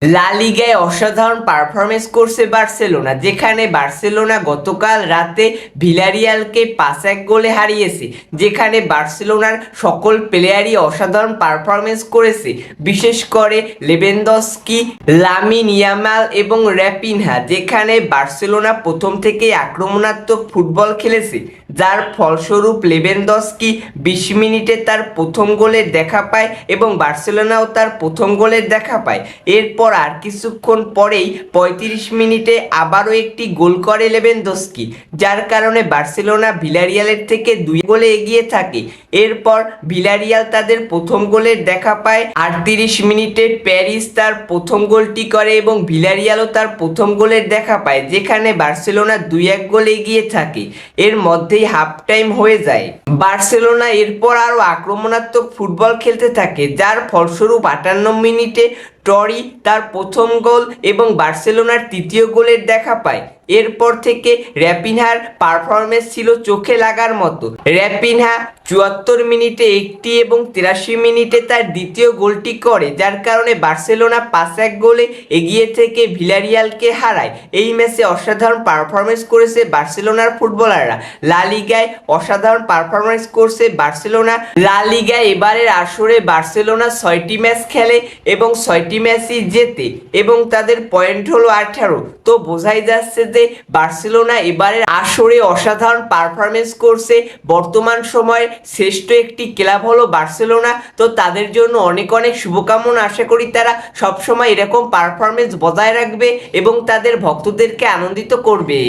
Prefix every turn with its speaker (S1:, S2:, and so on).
S1: লা লিগায় অসাধারণ পারফরমেন্স করছে বার্সেলোনা, যেখানে বার্সেলোনা গতকাল রাতে ভিলারিয়ালকে 5-1 গোলে হারিয়েছে। যেখানে বার্সেলোনার সকল প্লেয়ারই অসাধারণ পারফরমেন্স করেছে, বিশেষ করে লেভানডস্কি, লামিন ইয়ামাল এবং রাফিনহা। যেখানে বার্সেলোনা প্রথম থেকেই আক্রমণাত্মক ফুটবল খেলেছে, যার ফলস্বরূপ লেভানডস্কি 20 মিনিটে তার প্রথম গোলের দেখা পায় এবং বার্সেলোনাও তার প্রথম গোলের দেখা পায়। এরপর আর কিছুক্ষণ পরেই 35 মিনিটে আবারও একটি গোল করে লেভানডস্কি, যার কারণে বার্সেলোনা ভিলারিয়ালের থেকে 2 গোলে এগিয়ে থাকে। এরপর ভিলারিয়াল তাদের প্রথম গোলের দেখা পায় 38 মিনিটে প্যারিস তার প্রথম গোলটি করে এবং ভিলারিয়ালও তার প্রথম গোলের দেখা পায়, যেখানে বার্সেলোনা 2-1 গোলে এগিয়ে থাকে। এর মধ্যেই হাফ টাইম হয়ে যায়। বার্সেলোনা এরপর আরও আক্রমণাত্মক ফুটবল খেলতে থাকে, যার ফলস্বরূপ 58 মিনিটে টরি তার প্রথম গোল এবং বার্সেলোনার তৃতীয় গোলের দেখা পায়। এরপর থেকে রাফিনহার পারফরমেন্স ছিল চোখে লাগার মতো। রাফিনহা 74 মিনিটে একটি এবং 83 মিনিটে তার দ্বিতীয় গোলটি করে, যার কারণে বার্সেলোনা 5-1 গোলে এগিয়ে থেকে ভিলারিয়ালকে হারায়। এই ম্যাচে অসাধারণ পারফরমেন্স করেছে বার্সেলোনার ফুটবলাররা। লা লিগায় অসাধারণ পারফরমেন্স করছে বার্সেলোনা। লা লিগায় এবারের আসরে বার্সেলোনা 6টি ম্যাচ খেলে এবং 6টি ম্যাচই জেতে এবং তাদের পয়েন্ট হলো 18। তো বোঝাই যাচ্ছে যে বার্সেলোনা এবারের আসরে অসাধারণ পারফরমেন্স করছে। বর্তমান সময়ের শ্রেষ্ঠ একটি ক্লাব হলো বার্সেলোনা। তো তাদের জন্য অনেক অনেক শুভকামনা। আশা করি তারা সবসময় এরকম পারফরমেন্স বজায় রাখবে এবং তাদের ভক্তদেরকে আনন্দিত করবে।